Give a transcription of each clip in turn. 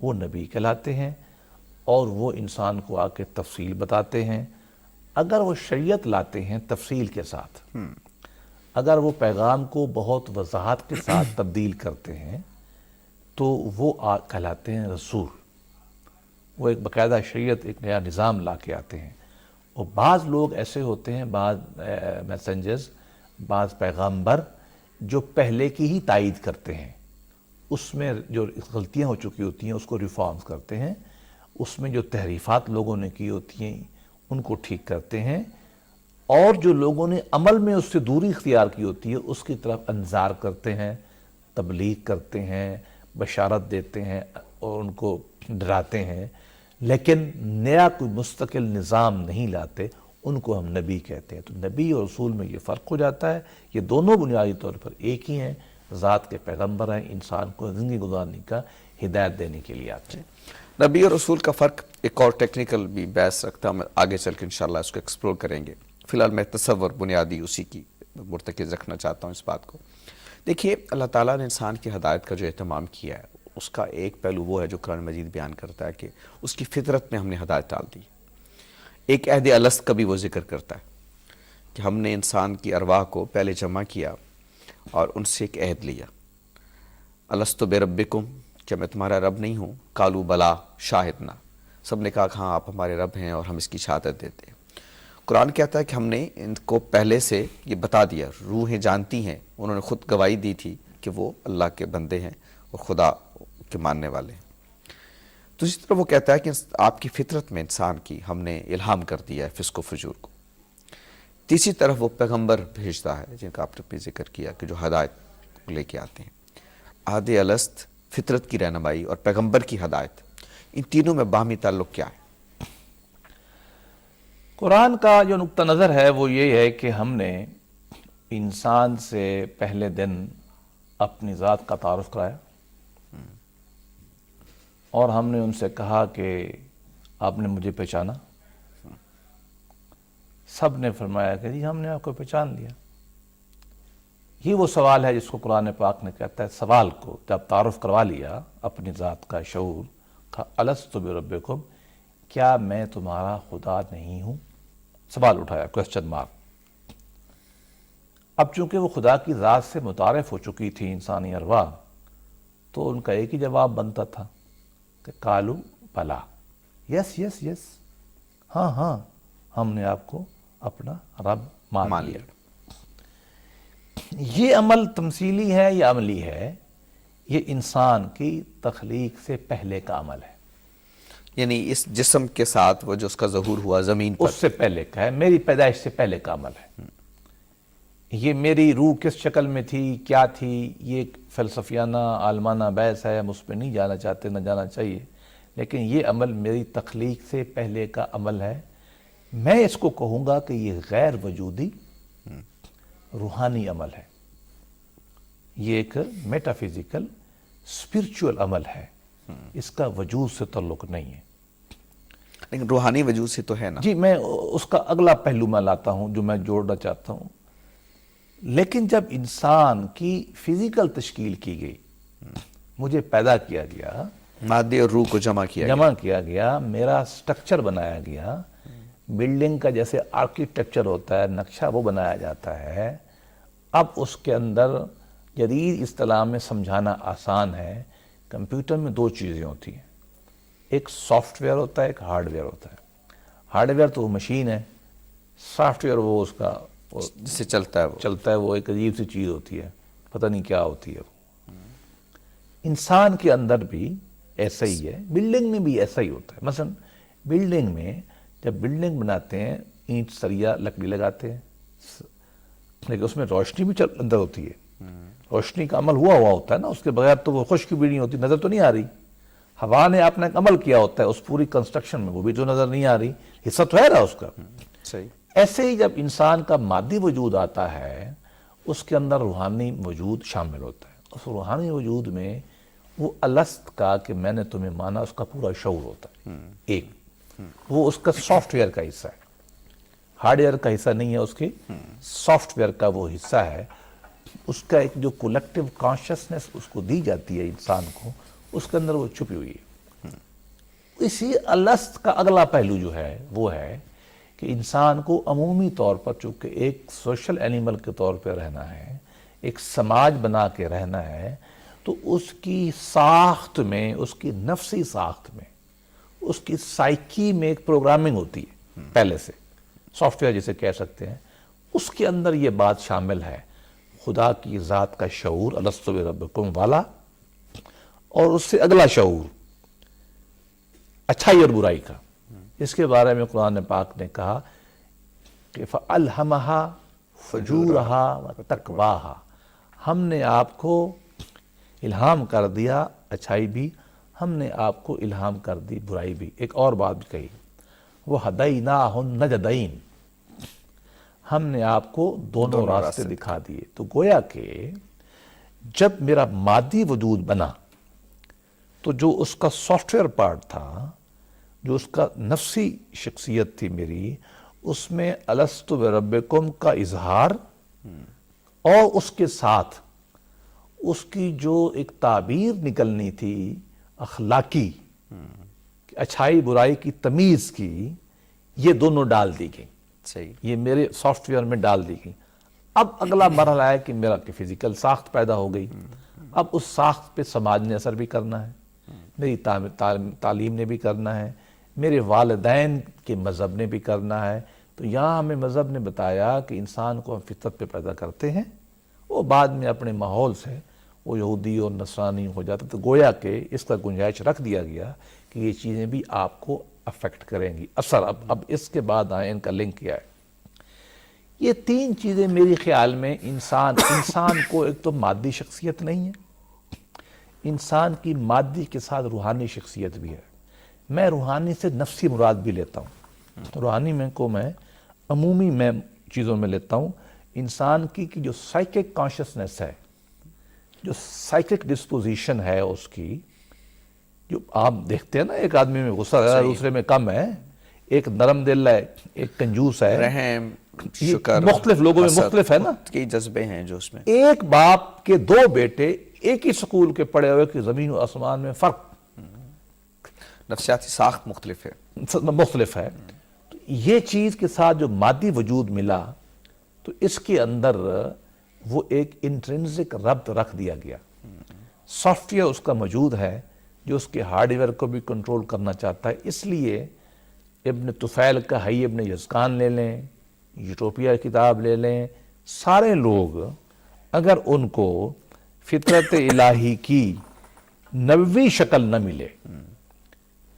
وہ نبی کہلاتے ہیں، اور وہ انسان کو آ کے تفصیل بتاتے ہیں۔ اگر وہ شریعت لاتے ہیں تفصیل کے ساتھ، اگر وہ پیغام کو بہت وضاحت کے ساتھ تبدیل کرتے ہیں تو وہ کہلاتے ہیں رسول۔ وہ ایک باقاعدہ شریعت، ایک نیا نظام لا کے آتے ہیں۔ اور بعض لوگ ایسے ہوتے ہیں، بعض میسنجرز، بعض پیغامبر جو پہلے کی ہی تائید کرتے ہیں، اس میں جو غلطیاں ہو چکی ہوتی ہیں اس کو ریفارمز کرتے ہیں، اس میں جو تحریفات لوگوں نے کی ہوتی ہیں ان کو ٹھیک کرتے ہیں، اور جو لوگوں نے عمل میں اس سے دوری اختیار کی ہوتی ہے اس کی طرف انذار کرتے ہیں، تبلیغ کرتے ہیں، بشارت دیتے ہیں اور ان کو ڈراتے ہیں، لیکن نیا کوئی مستقل نظام نہیں لاتے، ان کو ہم نبی کہتے ہیں۔ تو نبی اور رسول میں یہ فرق ہو جاتا ہے، یہ دونوں بنیادی طور پر ایک ہی ہیں، ذات کے پیغمبر ہیں، انسان کو زندگی گزارنے کا ہدایت دینے کے لیے آتے ہیں۔ نبی اور رسول کا فرق ایک اور ٹیکنیکل بھی بحث رکھتا ہوں، آگے چل کے انشاءاللہ اس کو ایکسپلور کریں گے۔ فی الحال میں تصور بنیادی اسی کی مرتکز رکھنا چاہتا ہوں اس بات کو۔ دیکھیے، اللہ تعالیٰ نے انسان کی ہدایت کا جو اہتمام کیا ہے اس کا ایک پہلو وہ ہے جو قرآن مجید بیان کرتا ہے کہ اس کی فطرت میں ہم نے ہدایت ڈال دی۔ ایک عہد الست کا بھی وہ ذکر کرتا ہے کہ ہم نے انسان کی ارواح کو پہلے جمع کیا اور ان سے ایک عہد لیا، الستو بربکم، کیا میں تمہارا رب نہیں ہوں؟ قالوا بلا شاہدنا، سب نے کہا کہ ہاں آپ ہمارے رب ہیں اور ہم اس کی شہادت دیتے ہیں۔ قرآن کہتا ہے کہ ہم نے ان کو پہلے سے یہ بتا دیا، روحیں جانتی ہیں، انہوں نے خود گواہی دی تھی کہ وہ اللہ کے بندے ہیں اور خدا کے ماننے والے ہیں۔ دوسری طرف وہ کہتا ہے کہ آپ کی فطرت میں انسان کی ہم نے الہام کر دیا ہے فسق و فجور کو۔ تیسری طرف وہ پیغمبر بھیجتا ہے جن کا آپ نے ذکر کیا کہ جو ہدایت لے کے آتے ہیں۔ عہد الست، فطرت کی رہنمائی اور پیغمبر کی ہدایت، ان تینوں میں باہمی تعلق کیا ہے؟ قرآن کا جو نقطہ نظر ہے وہ یہ ہے کہ ہم نے انسان سے پہلے دن اپنی ذات کا تعارف کرایا، اور ہم نے ان سے کہا کہ آپ نے مجھے پہچانا؟ سب نے فرمایا کہ جی ہم نے آپ کو پہچان لیا۔ یہ وہ سوال ہے جس کو قرآن پاک نے کہتا ہے، سوال کو جب تعارف کروا لیا اپنی ذات کا، شعور کا، الست بربکم، کیا میں تمہارا خدا نہیں ہوں؟ سوال اٹھایا، کوسچن مارک۔ اب چونکہ وہ خدا کی ذات سے متعارف ہو چکی تھی انسانی ارواح، تو ان کا ایک ہی جواب بنتا تھا کہ قالوا بلا، یس یس یس، ہاں ہاں، ہم نے آپ کو اپنا رب مان لیا۔ یہ عمل تمثیلی ہے یا عملی ہے؟ یہ انسان کی تخلیق سے پہلے کا عمل ہے، یعنی اس جسم کے ساتھ وہ جو اس کا ظہور ہوا زمین پر، اس سے پہلے کا ہے، میری پیدائش سے پہلے کا عمل ہے۔ یہ میری روح کس شکل میں تھی، کیا تھی، یہ ایک فلسفیانہ عالمانہ بحث ہے، ہم اس پہ نہیں جانا چاہتے، نہ جانا چاہیے، لیکن یہ عمل میری تخلیق سے پہلے کا عمل ہے۔ میں اس کو کہوں گا کہ یہ غیر وجودی روحانی عمل ہے، یہ ایک میٹافیزیکل اسپرچول عمل ہے، اس کا وجود سے تعلق نہیں ہے۔ لیکن روحانی وجود سے تو ہے نا۔ جی، میں اس کا اگلا پہلو میں لاتا ہوں جو میں جوڑنا چاہتا ہوں۔ لیکن جب انسان کی فزیکل تشکیل کی گئی، مجھے پیدا کیا گیا، مادے اور روح کو جمع کیا گیا، میرا سٹرکچر بنایا گیا، بلڈنگ کا جیسے آرکیٹیکچر ہوتا ہے، نقشہ وہ بنایا جاتا ہے۔ اب اس کے اندر جدید اصطلاح میں سمجھانا آسان ہے، کمپیوٹر میں دو چیزیں ہوتی ہیں، ایک سافٹ ویئر ہوتا ہے، ایک ہارڈ ویئر ہوتا ہے۔ ہارڈ ویئر تو وہ مشین ہے، سافٹ ویئر وہ اس کا جس سے چلتا ہے وہ ایک عجیب سی چیز ہوتی ہے، پتہ نہیں کیا ہوتی ہے وہ۔ انسان کے اندر بھی ایسا ہی ہے، بلڈنگ میں بھی ایسا ہی ہوتا ہے۔ مثلا بلڈنگ میں جب بلڈنگ بناتے ہیں، اینٹ سریا لکڑی لگاتے ہیں، لیکن اس میں روشنی بھی اندر ہوتی ہے، روشنی کا عمل ہوا ہوتا ہے نا، اس کے بغیر تو وہ خشکی بھی نہیں ہوتی، نظر تو نہیں آ رہی۔ ہوا نے اپنا ایک عمل کیا ہوتا ہے اس پوری کنسٹرکشن میں، وہ بھی تو نظر نہیں آ رہی، حصہ تو ہے نا اس کا۔ صحیح۔ ایسے ہی جب انسان کا مادی وجود آتا ہے، اس کے اندر روحانی وجود شامل ہوتا ہے۔ اس روحانی وجود میں وہ الست کا کہ میں نے تمہیں مانا، اس کا پورا شعور ہوتا ہے، ایک وہ اس کا سافٹ ویئر کا حصہ ہے، ہارڈ ویئر کا حصہ نہیں ہے، اس کی سافٹ ویئر کا وہ حصہ ہے۔ اس کا ایک جو کولیکٹیو کانشسنس اس کو دی جاتی ہے انسان کو، اس کے اندر وہ چھپی ہوئی ہے۔ اسی الست کا اگلا پہلو جو ہے وہ ہے کہ انسان کو عمومی طور پر چونکہ ایک سوشل اینیمل کے طور پہ رہنا ہے، ایک سماج بنا کے رہنا ہے، تو اس کی ساخت میں، اس کی نفسی ساخت میں، اس کی سائیکی میں ایک پروگرامنگ ہوتی ہے پہلے سے، سافٹ ویئر جسے کہہ سکتے ہیں. اس کے اندر یہ بات شامل ہے خدا کی ذات کا شعور الست بربکم والا، اور اس سے اگلا شعور اچھائی اور برائی کا. اس کے بارے میں قرآن پاک نے کہا کہ فَأَلْهَمَهَا فُجُورَهَا وَتَقْوَاهَا، ہم نے آپ کو الہام کر دیا اچھائی بھی، ہم نے آپ کو الہام کر دی برائی بھی. ایک اور بات بھی کہی، وَهَدَيْنَاهُ النَّجْدَيْنِ، ہم نے آپ کو دونوں راستے دکھا دیے. تو گویا کہ جب میرا مادی وجود بنا تو جو اس کا سافٹ ویئر پارٹ تھا، جو اس کا نفسی شخصیت تھی میری، اس میں الست بربکم کا اظہار، اور اس کے ساتھ اس کی جو ایک تعبیر نکلنی تھی اخلاقی، اچھائی برائی کی تمیز کی، یہ دونوں ڈال دی گئی. صحیح. یہ میرے سافٹ ویئر میں ڈال دی گئی. اب اگلا مرحلہ ہے کہ میرا فزیکل ساخت پیدا ہو گئی. اب اس ساخت پہ سماج نے اثر بھی کرنا ہے، میری تعلیم نے بھی کرنا ہے، میرے والدین کے مذہب نے بھی کرنا ہے. تو یہاں ہمیں مذہب نے بتایا کہ انسان کو ہم فطرت پہ پیدا کرتے ہیں، وہ بعد میں اپنے ماحول سے وہ یہودی اور نصرانی ہو جاتا. تو گویا کہ اس کا گنجائش رکھ دیا گیا کہ یہ چیزیں بھی آپ کو افیکٹ کریں گی، اثر. اب اس کے بعد آئیں ان کا لنک کیا ہے. یہ تین چیزیں میری خیال میں انسان کو، ایک تو مادی شخصیت نہیں ہے، انسان کی مادی کے ساتھ روحانی شخصیت بھی ہے. میں روحانی سے نفسی مراد بھی لیتا ہوں. روحانی میں عمومی میں چیزوں میں لیتا ہوں انسان کی جو سائیکک کانشسنس ہے، جو سائیکک ڈسپوزیشن ہے اس کی، جو آپ دیکھتے ہیں نا ایک آدمی میں غصہ ہے، دوسرے میں کم ہے، ایک نرم دل ہے، ایک کنجوس ہے، رحم، شکر، مختلف لوگوں میں مختلف ہے نا. کئی جذبے ہیں جو اس میں. ایک باپ کے دو بیٹے ایک ہی سکول کے پڑھے ہوئے کہ زمین و آسمان میں فرق، نفسیاتی ساخت مختلف ہے. مختلف ہے. تو یہ چیز کے ساتھ جو مادی وجود ملا، تو اس کے اندر وہ ایک انٹرنسک ربط رکھ دیا گیا. سافٹ ویئر اس کا موجود ہے جو اس کے ہارڈ ویئر کو بھی کنٹرول کرنا چاہتا ہے. اس لیے ابن طفیل کا حی ابن یزکان لے لیں، یوٹوپیا کتاب لے لیں، سارے لوگ اگر ان کو فطرت الہی کی نبوی شکل نہ ملے،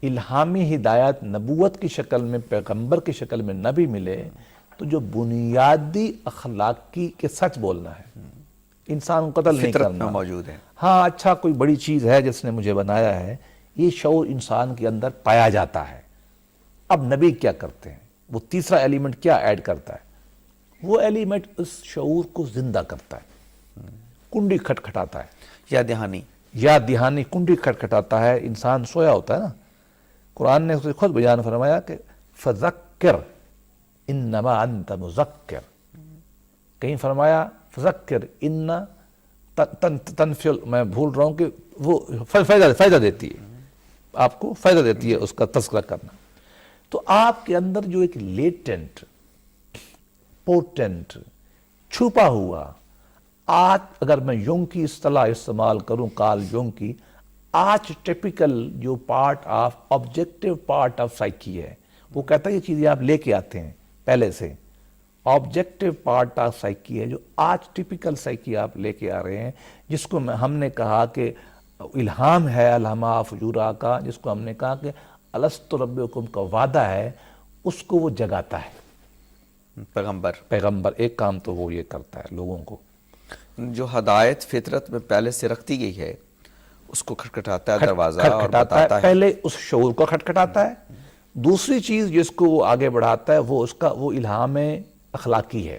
الہامی ہدایت نبوت کی شکل میں، پیغمبر کی شکل میں نہ بھی ملے، تو جو بنیادی اخلاقی کے سچ بولنا ہے، انسان کو قتل نہیں فطرت کرنا، میں موجود ہے. ہاں اچھا کوئی بڑی چیز ہے جس نے مجھے بنایا ہے، یہ شعور انسان کے اندر پایا جاتا ہے. اب نبی کیا کرتے ہیں؟ وہ تیسرا ایلیمنٹ کیا ایڈ کرتا ہے؟ وہ ایلیمنٹ اس شعور کو زندہ کرتا ہے، کنڈی کھٹکھٹاتا ہے. یا دہانی کنڈی کھٹکھٹاتا ہے. انسان سویا ہوتا ہے نا، قرآن نے اسے خود بیان فرمایا کہ فذکر انما انت مذکر، کہیں فرمایا فذکر ان تنفل، میں بھول رہا ہوں کہ وہ فائدہ دیتی ہے، آپ کو فائدہ دیتی ہے اس کا تذکرہ کرنا. تو آپ کے اندر جو ایک لیٹنٹ، پوٹنٹ، چھپا ہوا، آج اگر میں یونگ کی اصطلاح استعمال کروں، کارل یونگ کی، آج ٹیپیکل جو part of objective part of psyche ہے، وہ کہتا ہے یہ چیزیں آپ لے کے آتے ہیں پہلے سے. آبجیکٹیو پارٹ آف سائیکی ہے جو آج ٹیپیکل سائیکی آپ لے کے آ رہے ہیں، جس کو ہم نے کہا کہ الہام ہے الہمہ فجورا کا، جس کو ہم نے کہا کہ الست ربکم کا وعدہ ہے، اس کو وہ جگاتا ہے. پیغمبر ایک کام تو وہ یہ کرتا ہے لوگوں کو، جو ہدایت فطرت میں پہلے سے رکھتی گئی ہے اس کو کھٹکھٹاتا ہے دروازہ اور بتاتا ہے. پہلے اس شعور کو کھٹکھٹاتا ہے. دوسری چیز جس کو وہ آگے بڑھاتا ہے وہ اس کا وہ الہام اخلاقی ہے.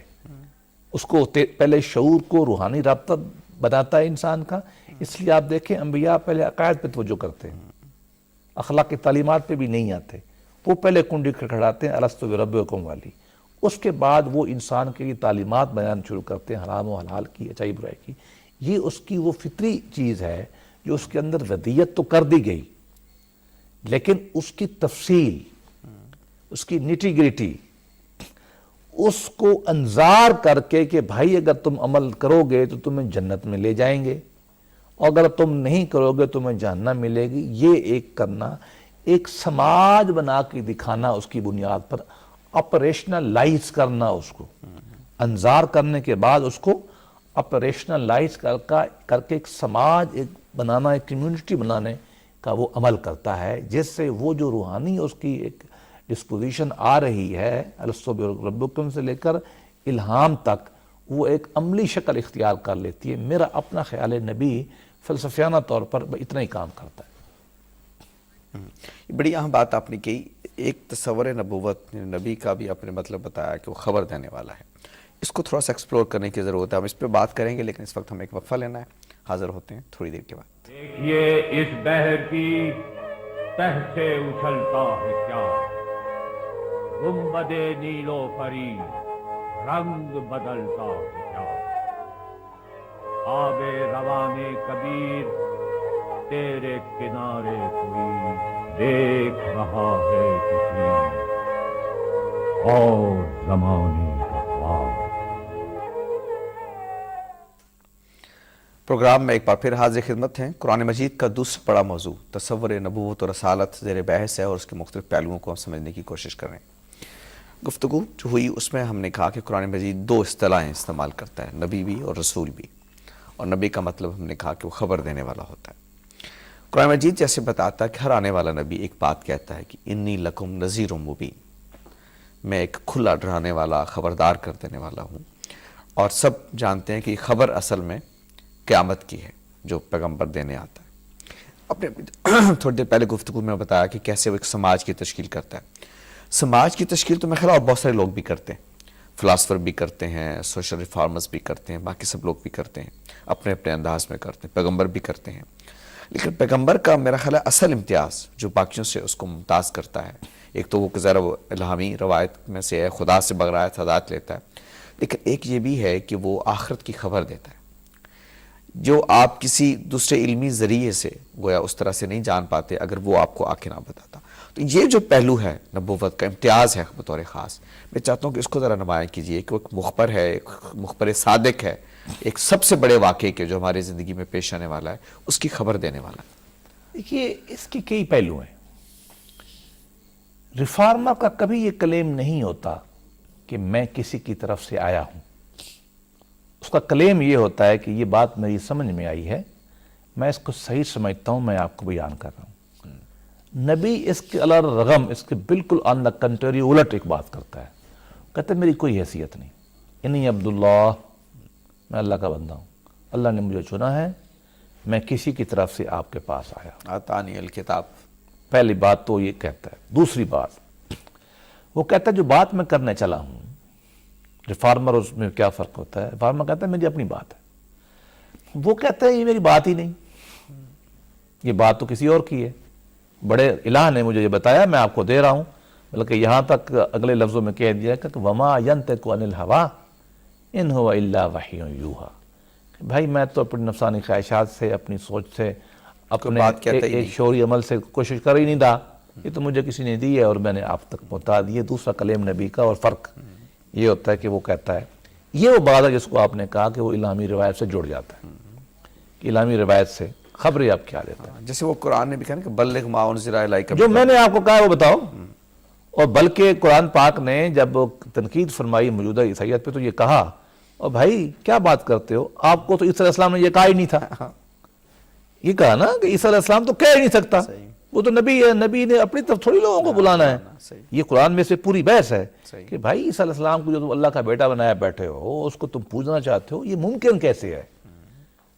اس کو پہلے شعور کو روحانی رابطہ بناتا ہے انسان کا. اس لیے آپ دیکھیں انبیاء پہلے عقائد پہ توجہ کرتے ہیں، اخلاق کی تعلیمات پہ بھی نہیں آتے. وہ پہلے کنڈی کھٹکھٹاتے ہیں الست بربکم والی، اس کے بعد وہ انسان کے لیے تعلیمات بیان شروع کرتے ہیں حرام و حلال کی، اچھائی برائی کی. یہ اس کی وہ فطری چیز ہے جو اس کے اندر ودیت تو کر دی گئی، لیکن اس کی تفصیل، اس کی نیٹی گریٹی، اس کو انظار کر کے کہ بھائی اگر تم عمل کرو گے تو تمہیں جنت میں لے جائیں گے، اور اگر تم نہیں کرو گے تمہیں جہنم ملے گی، یہ ایک کرنا، ایک سماج بنا کے دکھانا، اس کی بنیاد پر آپریشنلائز کرنا، اس کو انظار کرنے کے بعد اس کو آپریشنلائز کر کے ایک سماج ایک بنانا، ایک کمیونٹی بنانے کا وہ عمل کرتا ہے، جس سے وہ جو روحانی اس کی ایک ڈسپوزیشن آ رہی ہے الستو بربکم سے لے کر الہام تک، وہ ایک عملی شکل اختیار کر لیتی ہے۔ میرا اپنا خیال ہے نبی فلسفیانہ طور پر اتنا ہی کام کرتا ہے۔ بڑی اہم بات آپ نے کہی، ایک تصور نبوت، نبی کا بھی آپ نے مطلب بتایا کہ وہ خبر دینے والا ہے، اس کو تھوڑا سا ایکسپلور کرنے کی ضرورت ہے، ہم اس پہ بات کریں گے، لیکن اس وقت ہمیں ایک وقفہ لینا ہے، حاضر ہوتے ہیں تھوڑی دیر کے بعد۔ دیکھیے اس بحر کی تہ سے اچھلتا ہے کیا، گنبد نیلو فری رنگ بدلتا ہے کیا، آب روان کبیر تیرے کنارے کوئی دیکھ رہا ہے کسی اور زمانے کا خواب۔ پروگرام میں ایک بار پھر حاضر خدمت ہیں۔ قرآن مجید کا دوسرا بڑا موضوع تصور نبوت اور رسالت زیر بحث ہے، اور اس کے مختلف پہلوؤں کو ہم سمجھنے کی کوشش کر رہے ہیں۔ گفتگو جو ہوئی اس میں ہم نے کہا کہ قرآن مجید دو اصطلاحیں استعمال کرتا ہے، نبی بھی اور رسول بھی، اور نبی کا مطلب ہم نے کہا کہ وہ خبر دینے والا ہوتا ہے۔ قرآن مجید جیسے بتاتا ہے کہ ہر آنے والا نبی ایک بات کہتا ہے کہ انی لکم نذیر مبین، میں ایک کھلا ڈرانے والا، خبردار کر دینے والا ہوں، اور سب جانتے ہیں کہ یہ خبر اصل میں قیامت کی ہے جو پیغمبر دینے آتا ہے۔ اپنے تھوڑی دیر پہلے گفتگو میں بتایا کہ کیسے وہ ایک سماج کی تشکیل کرتا ہے۔ سماج کی تشکیل تو میں خیال اور بہت سارے لوگ بھی کرتے ہیں، فلاسفر بھی کرتے ہیں، سوشل ریفارمرز بھی کرتے ہیں، باقی سب لوگ بھی کرتے ہیں، اپنے اپنے انداز میں کرتے ہیں، پیغمبر بھی کرتے ہیں۔ لیکن پیغمبر کا میرا خیال ہے اصل امتیاز جو باقیوں سے اس کو ممتاز کرتا ہے، ایک تو وہ ذرا وہ الہامی روایت میں سے ہے، خدا سے بغرایت ہدایت لیتا ہے، لیکن ایک یہ بھی ہے کہ وہ آخرت کی خبر دیتا ہے جو آپ کسی دوسرے علمی ذریعے سے گویا اس طرح سے نہیں جان پاتے اگر وہ آپ کو آ کے نہ بتاتا۔ تو یہ جو پہلو ہے نبوت کا، امتیاز ہے بطور خاص، میں چاہتا ہوں کہ اس کو ذرا نمایاں کیجئے کہ وہ ایک مخبر ہے، ایک مخبر صادق ہے، ایک سب سے بڑے واقعے کے جو ہماری زندگی میں پیش آنے والا ہے اس کی خبر دینے والا ہے۔ دیکھیے اس کے کئی پہلو ہیں۔ ریفارمر کا کبھی یہ کلیم نہیں ہوتا کہ میں کسی کی طرف سے آیا ہوں، اس کا کلیم یہ ہوتا ہے کہ یہ بات میری سمجھ میں آئی ہے، میں اس کو صحیح سمجھتا ہوں، میں آپ کو بیان کر رہا ہوں۔ نبی اس کے علی الرغم، اس کے بالکل آن دا کنٹری الٹ ایک بات کرتا ہے، کہتا ہے میری کوئی حیثیت نہیں، انی عبداللہ، میں اللہ کا بندہ ہوں، اللہ نے مجھے چنا ہے، میں کسی کی طرف سے آپ کے پاس آیا۔ آتانی الکتاب، پہلی بات تو یہ کہتا ہے۔ دوسری بات وہ کہتا ہے جو بات میں کرنے چلا ہوں، ریفارمر اس میں کیا فرق ہوتا ہے؟ ریفارمر کہتا ہے میری اپنی بات ہے، وہ کہتا ہے یہ میری بات ہی نہیں، یہ بات تو کسی اور کی ہے، بڑے الہ نے مجھے یہ بتایا، میں آپ کو دے رہا ہوں، بلکہ یہاں تک اگلے لفظوں میں کہہ دیا کہ وما ینطق عن الہویٰ ان ہو الا وحی یوحیٰ، بھائی میں تو اپنی نفسانی خواہشات سے، اپنی سوچ سے، اپنے ایک شعوری عمل سے کوشش کر ہی نہیں تھا، یہ تو مجھے کسی نے دی ہے اور میں نے آپ تک پہنچا دی ہے۔ دوسرا کلیم نبی کا اور فرق یہ ہوتا ہے کہ وہ کہتا ہے، یہ وہ بات ہے جس کو آپ نے کہا کہ وہ الہامی روایت سے جڑ جاتا ہے، کہ الہامی روایت سے خبریں آپ کیا دیتا ہے، جیسے وہ قرآن نے بھی کہا نا کہ بلغ ما انزل الیک، جو میں نے آپ کو کہا وہ بتاؤ۔ اور بلکہ قرآن پاک نے جب تنقید فرمائی موجودہ عیسائیت پہ تو یہ کہا، اور بھائی کیا بات کرتے ہو، آپ کو تو عیسیٰ علیہ السلام نے یہ کہا ہی نہیں تھا، یہ کہا نا کہ عیسیٰ علیہ السلام تو کہہ ہی نہیں سکتا، وہ تو نبی ہے، نبی نے اپنی طرف تھوڑی لوگوں کو بلانا ہے۔ یہ قرآن میں سے پوری بحث ہے کہ بھائی عیسیٰ علیہ السلام کو جو تم اللہ کا بیٹا بنایا بیٹھے ہو، اس کو تم پوجنا چاہتے ہو، یہ ممکن کیسے ہے؟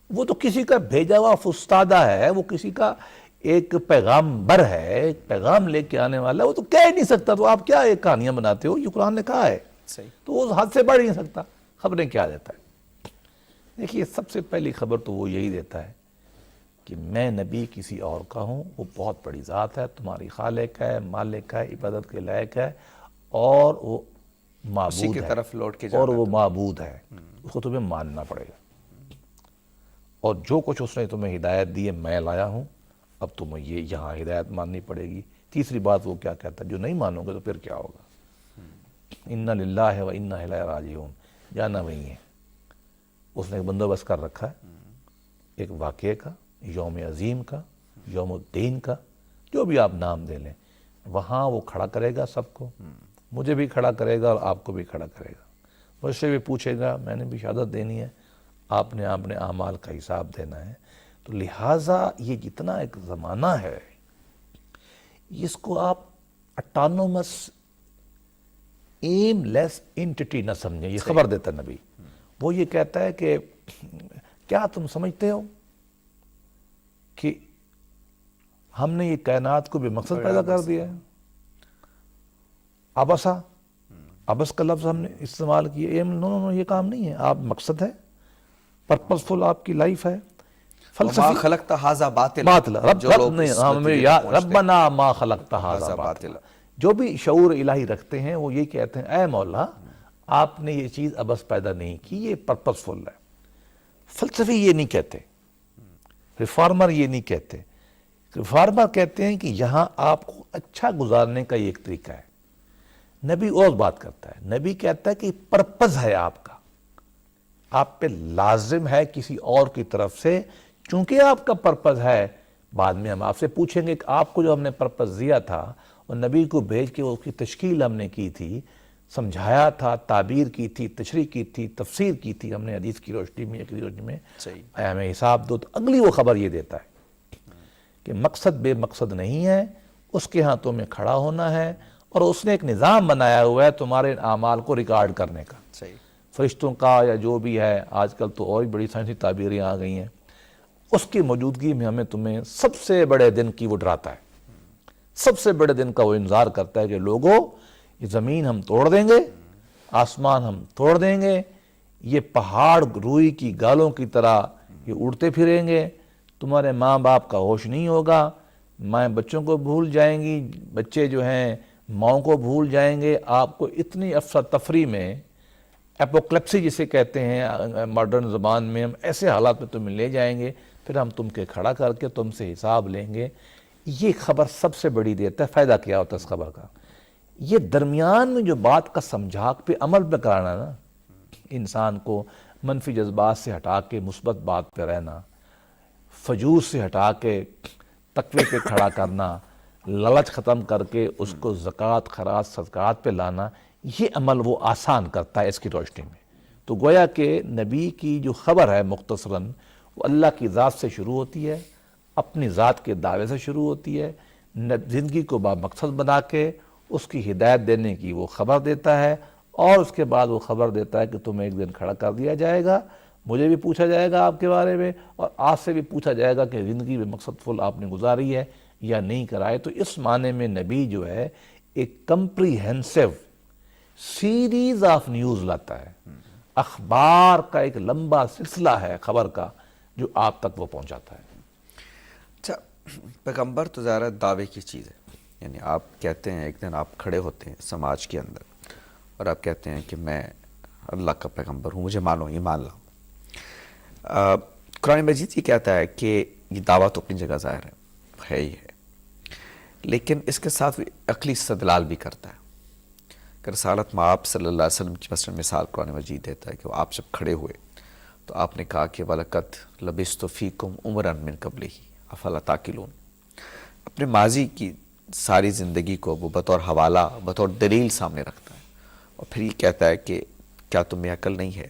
وہ تو کسی کا بھیجا ہوا فستادہ ہے، وہ کسی کا ایک پیغامبر ہے، ایک پیغام لے کے آنے والا ہے، وہ تو کہہ ہی نہیں سکتا، تو آپ کیا ایک کہانیاں بناتے ہو؟ یہ قرآن نے کہا ہے، تو وہ حد سے بڑھ نہیں سکتا، خبریں کیا دیتا ہے؟ دیکھیے سب سے پہلی خبر تو وہ یہی دیتا ہے کہ میں نبی کسی اور کا ہوں، وہ بہت بڑی ذات ہے، تمہاری خالق ہے، مالک ہے، عبادت کے لائق ہے، اور وہ معبود ہے، اور وہ معبود ہے، اس کو تمہیں ماننا پڑے گا، اور جو کچھ اس نے تمہیں ہدایت دی ہے میں لایا ہوں، اب تمہیں یہ یہاں ہدایت ماننی پڑے گی۔ تیسری بات وہ کیا کہتا ہے، جو نہیں مانو گے تو پھر کیا ہوگا، انا للہ و انا الیہ راجعون، جانا وہی ہے۔ اس نے ایک بندوبست کر رکھا ہے، ایک واقعے کا، یوم عظیم کا، یوم الدین کا، جو بھی آپ نام دے لیں، وہاں وہ کھڑا کرے گا سب کو، مجھے بھی کھڑا کرے گا اور آپ کو بھی کھڑا کرے گا، مجھ سے بھی پوچھے گا، میں نے بھی شہادت دینی ہے، آپ نے اپنے اعمال کا حساب دینا ہے۔ تو لہٰذا یہ جتنا ایک زمانہ ہے، اس کو آپ اٹانومس ایم لیس انٹیٹی نہ سمجھیں، یہ خبر دیتا نبی۔ وہ یہ کہتا ہے کہ کیا تم سمجھتے ہو کہ ہم نے یہ کائنات کو بے مقصد پیدا کر دیا ہے؟ ابس کا لفظ ہم نے استعمال کیا، ایم، نو، یہ کام نہیں ہے، آپ مقصد ہے، پرپسفل آپ کی لائف ہے، وما خلقت ھذا باطلا، باطلا، جو لوگ اس نتیجے پہ پہنچتے ہیں، ربنا ما خلقت ھذا ھذا باطلا۔ باطلا۔ جو بھی شعور الہی رکھتے ہیں وہ یہ کہتے ہیں، اے مولا آپ نے یہ چیز ابس پیدا نہیں کی، یہ پرپسفل ہے۔ فلسفی یہ نہیں کہتے، ریفارمر یہ نہیں کہتے، ریفارمر کہتے ہیں کہ یہاں آپ کو اچھا گزارنے کا یہ ایک طریقہ ہے۔ نبی اور بات کرتا ہے، نبی کہتا ہے کہ پرپز ہے آپ کا، آپ پہ لازم ہے کسی اور کی طرف سے، چونکہ آپ کا پرپز ہے۔ بعد میں ہم آپ سے پوچھیں گے کہ آپ کو جو ہم نے پرپز دیا تھا اور نبی کو بھیج کے اس کی تشکیل ہم نے کی تھی، سمجھایا تھا، تعبیر کی تھی، تشریح کی تھی، تفسیر کی تھی ہم نے حدیث کی روشنی میں، کی روشنی میں، اے ہمیں حساب دو، تو اگلی وہ خبر یہ دیتا ہے کہ مقصد بے مقصد نہیں ہے، اس کے ہاں تمہیں کھڑا ہونا ہے، اور اس نے ایک نظام بنایا ہوا ہے تمہارے اعمال کو ریکارڈ کرنے کا، فرشتوں کا یا جو بھی ہے، آج کل تو اور بھی بڑی سائنسی تعبیریں آ گئی ہیں، اس کی موجودگی میں ہمیں تمہیں سب سے بڑے دن کی وہ ڈراتا ہے، سب سے بڑے دن کا وہ انذار کرتا ہے کہ لوگوں یہ زمین ہم توڑ دیں گے، آسمان ہم توڑ دیں گے، یہ پہاڑ روئی کی گالوں کی طرح یہ اڑتے پھریں گے، تمہارے ماں باپ کا ہوش نہیں ہوگا، مائیں بچوں کو بھول جائیں گی، بچے جو ہیں ماؤں کو بھول جائیں گے، آپ کو اتنی افراتفری میں، اپوکلپسی جسے کہتے ہیں ماڈرن زبان میں، ہم ایسے حالات میں تمہیں لے جائیں گے، پھر ہم تم کے کھڑا کر کے تم سے حساب لیں گے۔ یہ خبر سب سے بڑی دیتا ہے۔ فائدہ کیا ہوتا ہے اس خبر کا؟ یہ درمیان میں جو بات کا سمجھاک پہ عمل پہ کرانا نا، انسان کو منفی جذبات سے ہٹا کے مثبت بات پہ رہنا، فجور سے ہٹا کے تقوی پہ کھڑا کرنا، لالچ ختم کر کے اس کو زکوٰۃ، خراج، صدقات پہ لانا، یہ عمل وہ آسان کرتا ہے اس کی روشنی میں۔ تو گویا کہ نبی کی جو خبر ہے مختصراً، وہ اللہ کی ذات سے شروع ہوتی ہے، اپنی ذات کے دعوے سے شروع ہوتی ہے، زندگی کو بامقصد بنا کے اس کی ہدایت دینے کی وہ خبر دیتا ہے، اور اس کے بعد وہ خبر دیتا ہے کہ تمہیں ایک دن کھڑا کر دیا جائے گا، مجھے بھی پوچھا جائے گا آپ کے بارے میں، اور آپ سے بھی پوچھا جائے گا کہ زندگی میں مقصد فل آپ نے گزاری ہے یا نہیں کرائے۔ تو اس معنی میں نبی جو ہے ایک کمپریہنسو سیریز آف نیوز لاتا ہے، اخبار کا ایک لمبا سلسلہ ہے خبر کا جو آپ تک وہ پہنچاتا ہے۔ اچھا، پیغمبر تو ظاہر دعوے کی چیز ہے، یعنی آپ کہتے ہیں ایک دن آپ کھڑے ہوتے ہیں سماج کے اندر اور آپ کہتے ہیں کہ میں اللہ کا پیغمبر ہوں، مجھے مانو، یہ مان لاؤ۔ قرآن مجید یہ کہتا ہے کہ یہ دعویٰ تو اپنی جگہ ظاہر ہے ہی ہے، لیکن اس کے ساتھ عقلی استدلال بھی کرتا ہے کہ رسالت میں آپ صلی اللہ علیہ وسلم کی مثلا مثال قرآن مجید دیتا ہے کہ وہ آپ جب کھڑے ہوئے تو آپ نے کہا کہ وَلَقَدْ لَبِثْتُ فِيكُمْ عُمْرًا مِّن قَبْلِهِ أَفَلَا تَعْقِلُونَ، اپنے ماضی کی ساری زندگی کو وہ بطور حوالہ، بطور دلیل سامنے رکھتا ہے، اور پھر یہ کہتا ہے کہ کیا تمہیں عقل نہیں ہے؟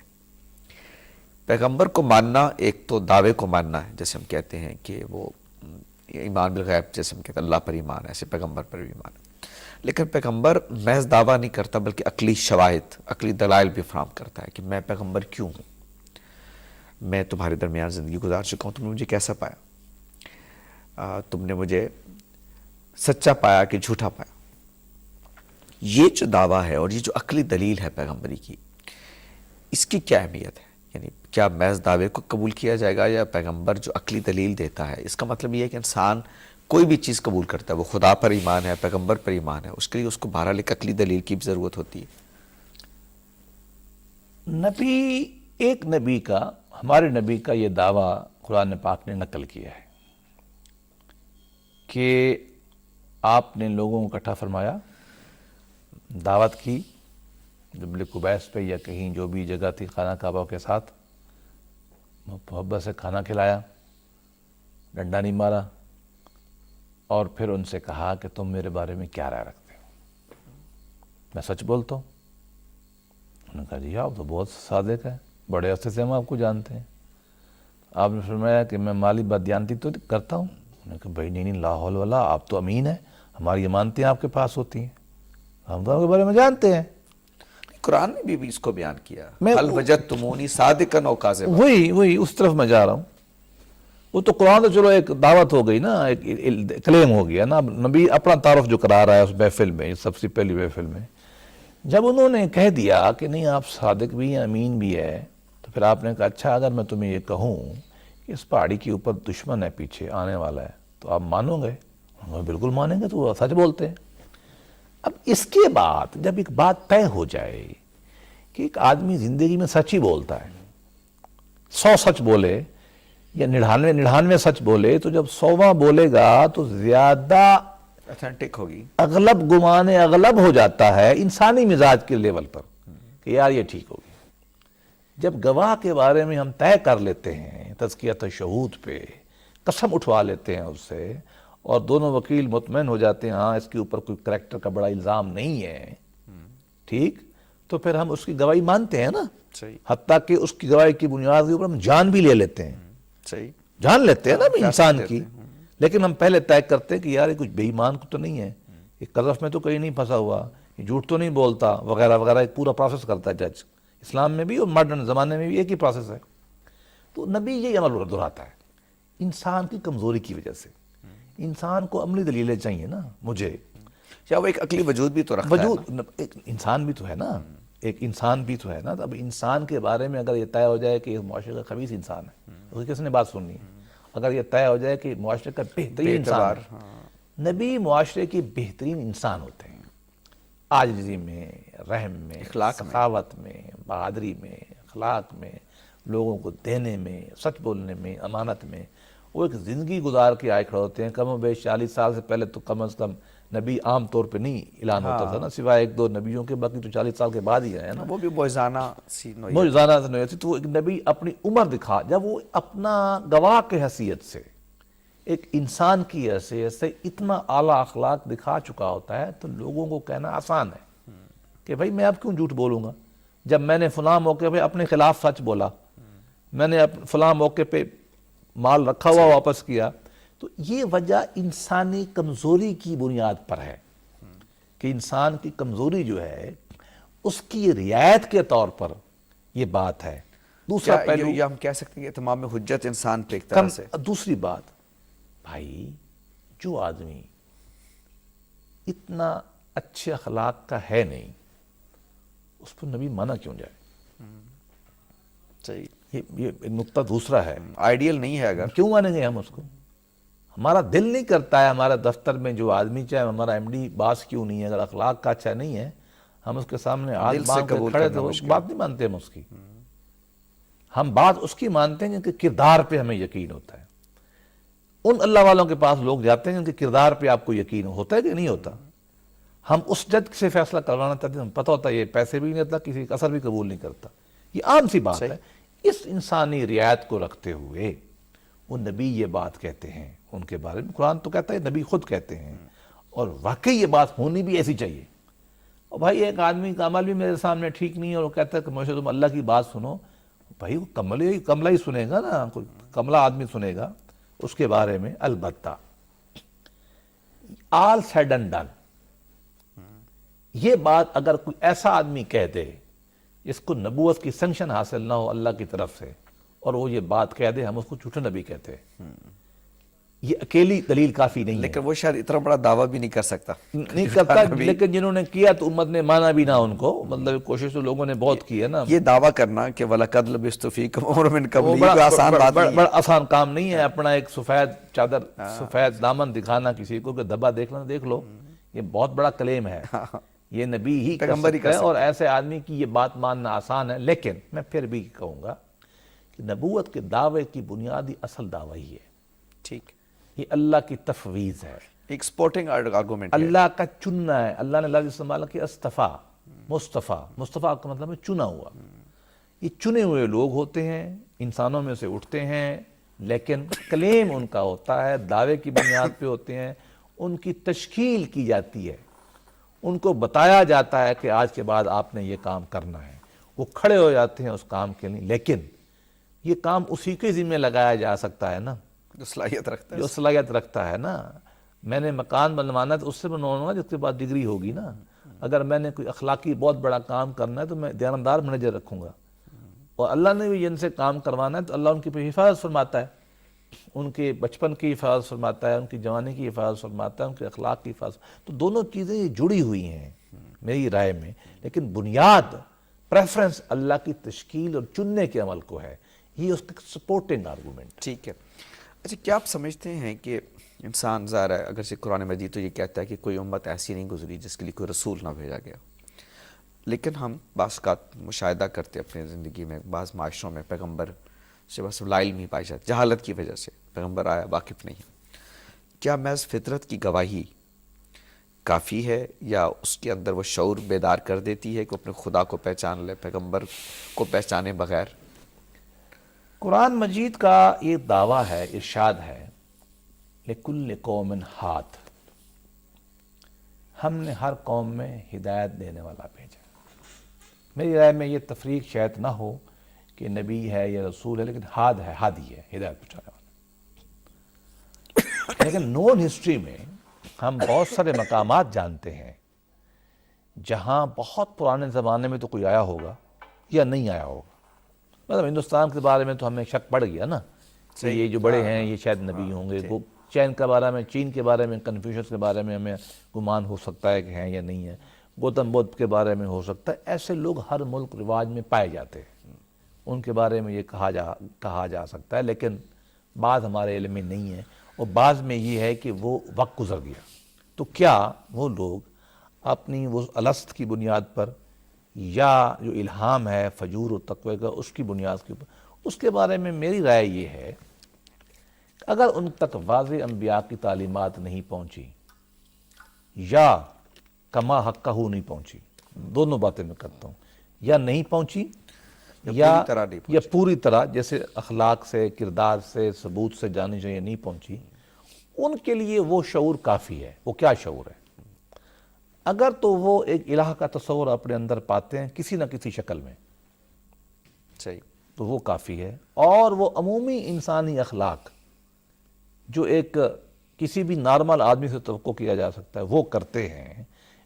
پیغمبر کو ماننا ایک تو دعوے کو ماننا ہے، جیسے ہم کہتے ہیں کہ وہ ایمان بالغیب، جیسے ہم کہتے ہیں اللہ پر ایمان ہے، ایسے پیغمبر پر بھی ایمان ہے، لیکن پیغمبر محض دعویٰ نہیں کرتا بلکہ عقلی شواہد، عقلی دلائل بھی فراہم کرتا ہے کہ میں پیغمبر کیوں ہوں، میں تمہارے درمیان زندگی گزار چکا ہوں، تم نے مجھے کیسا پایا، تم نے مجھے سچا پایا کہ جھوٹا پایا۔ یہ جو دعویٰ ہے اور یہ جو عقلی دلیل ہے پیغمبری کی، اس کی کیا اہمیت ہے؟ یعنی کیا محض دعوے کو قبول کیا جائے گا، یا پیغمبر جو عقلی دلیل دیتا ہے، اس کا مطلب یہ ہے کہ انسان کوئی بھی چیز قبول کرتا ہے، وہ خدا پر ایمان ہے، پیغمبر پر ایمان ہے، اس کے لیے اس کو بہرحال ایک عقلی دلیل کی بھی ضرورت ہوتی ہے؟ نبی، ایک نبی کا، ہمارے نبی کا یہ دعویٰ قرآن پاک نے نقل کیا ہے کہ آپ نے لوگوں کو اکٹھا فرمایا، دعوت کی جبل قبیس پہ یا کہیں جو بھی جگہ تھی خانہ کعبہ کے ساتھ، محبت سے کھانا کھلایا، ڈنڈا نہیں مارا، اور پھر ان سے کہا کہ تم میرے بارے میں کیا رائے رکھتے ہو؟ میں سچ بولتا ہوں۔ انہوں نے کہا جی آپ تو بہت صادق ہیں، بڑے عرصے سے ہم آپ کو جانتے ہیں۔ آپ نے فرمایا کہ میں مالی بددیانتی تو کرتا ہوں؟ انہوں نے کہا بھائی نہیں لا حول ولا، آپ تو امین ہیں، ہماری امانتیں آپ کے پاس ہوتی ہیں، ہم تو آپ کے بارے میں جانتے ہیں۔ قرآن نے بھی اس کو بیان کیا، میں حل وجدتمونی صادقا او کاذبا۔ وہی اس طرف میں جا رہا ہوں۔ وہ تو قرآن تو چلو ایک دعوت ہو گئی نا، ایک کلیم ہو گیا نا، نبی اپنا تعارف جو کرا رہا ہے اس محفل میں، سب سے پہلی محفل میں جب انہوں نے کہہ دیا کہ نہیں آپ صادق بھی ہیں امین بھی ہے، تو پھر آپ نے کہا اچھا اگر میں تمہیں یہ کہوں کہ اس پہاڑی کے اوپر دشمن ہے پیچھے آنے والا ہے تو آپ مانو گے؟ انہوں نے بالکل مانیں گے، تو وہ سچ بولتے ہیں۔ اب اس کے بعد جب ایک بات طے ہو جائے کہ ایک آدمی زندگی میں سچ ہی بولتا ہے، 100 سچ بولے یا 99 سچ بولے، تو جب 100واں بولے گا تو زیادہ اتھینٹک ہوگی، اغلب گمان اغلب ہو جاتا ہے انسانی مزاج کے لیول پر کہ یار یہ ٹھیک ہوگی۔ جب گواہ کے بارے میں ہم طے کر لیتے ہیں تزکیۃ شہود پہ، قسم اٹھوا لیتے ہیں اس سے، اور دونوں وکیل مطمئن ہو جاتے ہیں ہاں اس کے اوپر کوئی کریکٹر کا بڑا الزام نہیں ہے، ٹھیک، تو پھر ہم اس کی گواہی مانتے ہیں نا، صحیح حتیٰ کہ اس کی گواہی کی بنیاد کے اوپر ہم جان بھی لے لیتے ہیں، صحیح، جان لیتے ہیں نا بھی انسان دیتے کی، ہیں۔ لیکن ہم پہلے طے کرتے ہیں کہ یار یہ کچھ بے ایمان تو نہیں ہے، یہ قذف میں تو کہیں نہیں پھنسا ہوا، یہ جھوٹ تو نہیں بولتا وغیرہ وغیرہ، ایک پورا پروسیس کرتا ہے جج، اسلام میں بھی اور ماڈرن زمانے میں بھی ایک ہی پروسیس ہے۔ تو نبی یہ عمل دہراتا ہے انسان کی کمزوری کی وجہ سے۔ انسان کو عملی دلیلیں چاہیے نا، مجھے یا وہ ایک عقلی وجود بھی تو رکھتا ہے نا۔ وجود ایک انسان بھی تو ہے نا، ایک انسان بھی تو ہے نا۔ اب انسان کے بارے میں اگر یہ طے ہو جائے کہ یہ معاشرے کا خبیث انسان ہے، اسے کس نے بات سننی ہے؟ اگر یہ طے ہو جائے کہ معاشرے کا بہترین انسان ہے، نبی معاشرے کے بہترین انسان ہوتے ہیں، عاجزی میں، رحم میں، اخلاق میں، سخاوت میں، بہادری میں، اخلاق میں، لوگوں کو دینے میں، سچ بولنے میں، امانت میں۔ وہ ایک زندگی گزار کے آئے کھڑے ہوتے ہیں، کم و بیش 40 سال سے پہلے تو کم از کم نبی عام طور پہ نہیں اعلان ہوتا تھا نا، سوائے ایک دو نبیوں کے، باقی تو 40 سال کے بعد ہی آئے نا، وہ بھی موزانہ سی نوعیت۔ موجزانہ سے نہیں تھی۔ تو ایک نبی اپنی عمر دکھا، جب وہ اپنا گواہ کے حیثیت سے، ایک انسان کی حیثیت سے اتنا اعلیٰ اخلاق دکھا چکا ہوتا ہے تو لوگوں کو کہنا آسان ہے کہ بھائی میں اب کیوں جھوٹ بولوں گا، جب میں نے فلاں موقع پہ اپنے خلاف سچ بولا، میں نے فلاں موقع پہ مال رکھا ہوا واپس کیا۔ تو یہ وجہ انسانی کمزوری کی بنیاد پر ہے کہ انسان کی کمزوری جو ہے اس کی رعایت کے طور پر یہ بات ہے۔ دوسرا پہلو یہ ہم کہہ سکتے ہیں کہ تمام حجت انسان پہ ایک طرح سے۔ دوسری بات، بھائی جو آدمی اتنا اچھے اخلاق کا ہے نہیں، اس پر نبی مانا کیوں جائے؟ صحیح، یہ نقطہ دوسرا ہے۔ آئیڈیل نہیں ہے اگر، کیوں مانیں گے ہم اس کو؟ ہمارا دل نہیں کرتا ہے ہمارے دفتر میں جو آدمی چاہے ہمارا ایم ڈی باس کیوں نہیں ہے، اگر اخلاق کا اچھا نہیں ہے ہم اس کے سامنے ہاتھ دل سے باندھ کے قبول کھڑے کرنا تھے، مشکل۔ بات نہیں مانتے ہم اس کی۔ ہم بات اس کی مانتے ہیں جن کے کردار پہ ہمیں یقین ہوتا ہے۔ ان اللہ والوں کے پاس لوگ جاتے ہیں جن کے کردار پہ آپ کو یقین ہوتا ہے کہ نہیں ہوتا۔ ہم اس جج سے فیصلہ کروانا چاہتے ہیں، ہم پتہ ہوتا ہے یہ پیسے بھی نہیں دیتا، کسی کا اثر بھی قبول نہیں کرتا، یہ عام سی بات ہے۔ اس انسانی رعایت کو رکھتے ہوئے وہ نبی یہ بات کہتے ہیں ان کے بارے میں، قرآن تو کہتا ہے، نبی خود کہتے ہیں، اور واقعی یہ بات ہونی بھی ایسی چاہیے۔ اور بھائی ایک آدمی کا عمل بھی میرے سامنے ٹھیک نہیں ہے اور وہ کہتا ہے کہ مجھے تم اللہ کی بات سنو، بھائی وہ کملہ ہی سنے گا نا، کوئی کملہ آدمی سنے گا اس کے بارے میں۔ البتہ آل سیڈ اینڈ ڈن، یہ بات اگر کوئی ایسا آدمی کہہ دے جس کو نبوت کی سنکشن حاصل نہ ہو اللہ کی طرف سے، اور وہ یہ بات کہہ دے، ہم اس کو جھوٹا نبی کہتے ہیں۔ یہ اکیلی دلیل کافی نہیں ہے، لیکن وہ شاید اتنا بڑا دعویٰ بھی نہیں کر سکتا، نہیں کرتا، لیکن جنہوں نے کیا تو امت نے مانا بھی نہ ان کو، مطلب کوشش تو لوگوں نے بہت کی ہے نا۔ یہ دعویٰ کرنا کہ وَلَقَدْ لَبِثْتُ فِيكُمْ عُمُرًا مِّن قَبْلِهِ، کوئی آسان بات نہیں ہے، بڑا آسان کام نہیں ہے۔ اپنا ایک سفید چادر، سفید دامن دکھانا کسی کو کہ دھبا دیکھ لینا دیکھ لو، یہ بہت بڑا کلیم ہے، یہ نبی ہی کر سکتا ہے، اور ایسے آدمی کی یہ بات ماننا آسان ہے۔ لیکن میں پھر بھی کہوں گا کہ نبوت کے دعوے کی بنیادی اصل دعویٰ ہی ہے، ٹھیک، یہ اللہ کی تفویض ہے، ایک سپورٹنگ آرگومنٹ ہے. اللہ کا چننا ہے. اللہ نے لفظ استعمال کیا استفا، مصطفیٰ کا مطلب ہے چنا ہوا. یہ چنے ہوئے لوگ ہوتے ہیں، انسانوں میں سے اٹھتے ہیں، لیکن کلیم ان کا ہوتا ہے، دعوے کی بنیاد پہ ہوتے ہیں، ان کی تشکیل کی جاتی ہے، ان کو بتایا جاتا ہے کہ آج کے بعد آپ نے یہ کام کرنا ہے، وہ کھڑے ہو جاتے ہیں اس کام کے لیے. لیکن یہ کام اسی کے ذمہ لگایا جا سکتا ہے نا جو صلاحیت رکھتا ہے. جو صلاحیت رکھتا ہے نا. میں نے مکان بنوانا ہے تو اس سے بنواؤں گا جس کے بعد ڈگری ہوگی نا. اگر میں نے کوئی اخلاقی بہت بڑا کام کرنا ہے تو میں دیانتدار منیجر رکھوں گا. اور اللہ نے بھی جن سے کام کروانا ہے تو اللہ ان کی پہ حفاظت فرماتا ہے، ان کے بچپن کی حفاظت فرماتا ہے، ان کی جوانی کی حفاظت فرماتا ہے، ان کے اخلاق کی حفاظت. تو دونوں چیزیں یہ جڑی ہوئی ہیں میری رائے میں، لیکن بنیاد پریفرنس اللہ کی تشکیل اور چننے کے عمل کو ہے. یہ اس کا سپورٹنگ آرگومنٹ. ٹھیک ہے. اچھا، کیا آپ سمجھتے ہیں کہ انسان ظاہر ہے اگرچہ قرآن مجید تو یہ کہتا ہے کہ کوئی امت ایسی نہیں گزری جس کے لیے کوئی رسول نہ بھیجا گیا، لیکن ہم بعض اوقات مشاہدہ کرتے اپنی زندگی میں بعض معاشروں میں پیغمبر سے بس لا علمی پائی جاتی، جہالت کی وجہ سے پیغمبر آیا واقف نہیں. کیا محض فطرت کی گواہی کافی ہے یا اس کے اندر وہ شعور بیدار کر دیتی ہے کہ اپنے خدا کو پہچان لے، پیغمبر کو پہچانے بغیر؟ قرآن مجید کا یہ دعویٰ ہے، ارشاد ہے لِكُلِّ قَوْمٍ ہاتھ، ہم نے ہر قوم میں ہدایت دینے والا بھیجا. میری رائے میں یہ تفریق شاید نہ ہو کہ نبی ہے یا رسول ہے، لیکن ہاد ہے، ہادی ہے، ہدایت پہنچانے والا. لیکن نون ہسٹری میں ہم بہت سارے مقامات جانتے ہیں جہاں بہت پرانے زمانے میں تو کوئی آیا ہوگا یا نہیں آیا ہوگا. مطلب ہندوستان کے بارے میں تو ہمیں شک پڑ گیا نا کہ یہ جو بڑے ہیں یہ شاید نبی ہوں گے. چین کے بارے میں، چین کے بارے میں، کنفیوشس کے بارے میں ہمیں گمان ہو سکتا ہے کہ ہیں یا نہیں ہے. گوتم بدھ کے بارے میں ہو سکتا ہے. ایسے لوگ ہر ملک رواج میں پائے جاتے ہیں، ان کے بارے میں یہ کہا جا سکتا ہے، لیکن بعض ہمارے علم میں نہیں ہے. اور بعض میں یہ ہے کہ وہ وقت گزر گیا. تو کیا وہ لوگ اپنی وہ الست کی بنیاد پر یا جو الہام ہے فجور و تقوی کا اس کی بنیاد کے اوپر، اس کے بارے میں میری رائے یہ ہے کہ اگر ان تک واضح انبیاء کی تعلیمات نہیں پہنچی یا کما حقہ نہیں پہنچی، دونوں باتیں میں کرتا ہوں، یا نہیں پہنچی یا پوری طرح جیسے اخلاق سے، کردار سے، ثبوت سے جانی چاہیے نہیں پہنچی، ان کے لیے وہ شعور کافی ہے. وہ کیا شعور ہے؟ اگر تو وہ ایک الہ کا تصور اپنے اندر پاتے ہیں کسی نہ کسی شکل میں، صحیح، تو وہ کافی ہے. اور وہ عمومی انسانی اخلاق جو ایک کسی بھی نارمل آدمی سے توقع کیا جا سکتا ہے وہ کرتے ہیں،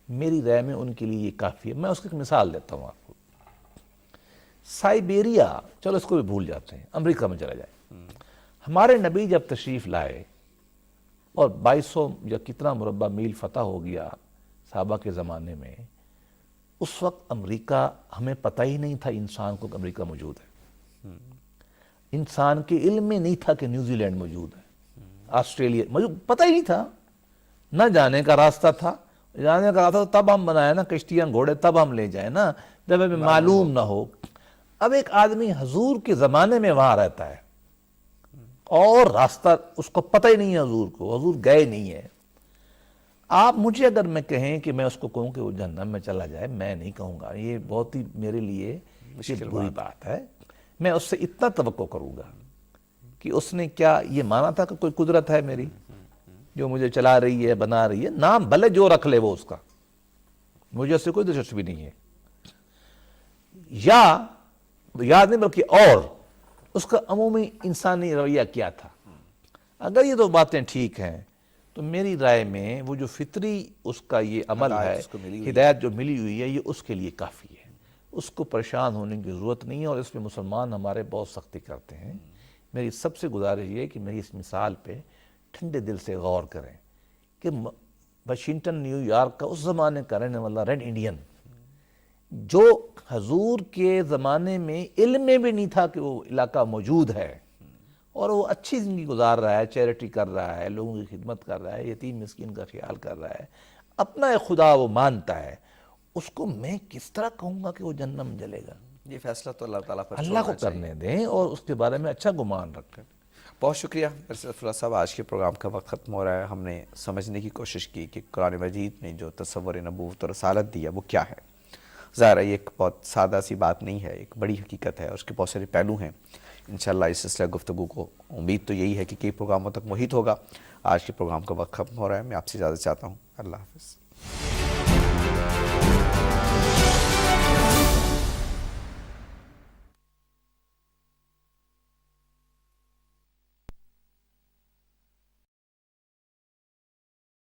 میری رائے میں ان کے لیے یہ کافی ہے. میں اس کی ایک مثال دیتا ہوں آپ کو. سائبیریا، چلو اس کو بھی بھول جاتے ہیں، امریکہ میں چلا جائے. ہمارے نبی جب تشریف لائے اور 2200 یا کتنا مربع میل فتح ہو گیا صحابہ کے زمانے میں، اس وقت امریکہ ہمیں پتہ ہی نہیں تھا انسان کو کہ امریکہ موجود ہے. انسان کے علم میں نہیں تھا کہ نیوزی لینڈ موجود ہے، آسٹریلیا موجود، پتہ ہی نہیں تھا. نہ جانے کا راستہ تھا. جانے کا راستہ تب ہم بنائے نا کشتیاں گھوڑے، تب ہم لے جائیں نا جب ہمیں معلوم نہ ہو. اب ایک آدمی حضور کے زمانے میں وہاں رہتا ہے اور راستہ اس کو پتہ ہی نہیں ہے، حضور کو، حضور گئے نہیں ہے. آپ مجھے اگر میں کہیں کہ میں اس کو کہوں کہ وہ جہنم میں چلا جائے، میں نہیں کہوں گا. یہ بہت ہی میرے لیے بری بات ہے. میں اس سے اتنا توقع کروں گا کہ اس نے کیا یہ مانا تھا کہ کوئی قدرت ہے میری جو مجھے چلا رہی ہے، بنا رہی ہے. نام بھلے جو رکھ لے وہ اس کا، مجھے اس سے کوئی دلچسپی نہیں ہے. یا یاد نہیں بلکہ اور اس کا عمومی انسانی رویہ کیا تھا. اگر یہ دو باتیں ٹھیک ہیں تو میری رائے میں وہ جو فطری اس کا یہ عمل ہے، ہدایت جو ملی ہوئی ہے، یہ اس کے لیے کافی ہے. اس کو پریشان ہونے کی ضرورت نہیں ہے. اور اس پہ مسلمان ہمارے بہت سختی کرتے ہیں. میری سب سے گزارش یہ ہے کہ میری اس مثال پہ ٹھنڈے دل سے غور کریں کہ واشنگٹن نیو یارک کا اس زمانے کا رہنے والا ریڈ انڈین جو حضور کے زمانے میں علم میں بھی نہیں تھا کہ وہ علاقہ موجود ہے، اور وہ اچھی زندگی گزار رہا ہے، چیریٹی کر رہا ہے، لوگوں کی خدمت کر رہا ہے، یتیم مسکین کا خیال کر رہا ہے، اپنا ایک خدا وہ مانتا ہے، اس کو میں کس طرح کہوں گا کہ وہ جہنم میں جلے گا؟ یہ فیصلہ تو اللہ تعالیٰ پر اللہ کو کرنے دیں اور اس کے بارے میں اچھا گمان رکھیں. بہت شکریہ ارشد اللہ صاحب. آج کے پروگرام کا وقت ختم ہو رہا ہے. ہم نے سمجھنے کی کوشش کی کہ قرآن مجید نے جو تصور نبوت اور رسالت دیا وہ کیا ہے. ظاہر ہے یہ ایک بہت سادہ سی بات نہیں ہے, ایک بڑی حقیقت ہے اور اس کے بہت سارے پہلو ہیں. انشاءاللہ اس سلسلہ گفتگو کو امید تو یہی ہے کہ کئی پروگراموں تک محیط ہوگا. آج کے پروگرام کا وقت ختم ہو رہا ہے. میں آپ سے اجازت چاہتا ہوں. اللہ حافظ.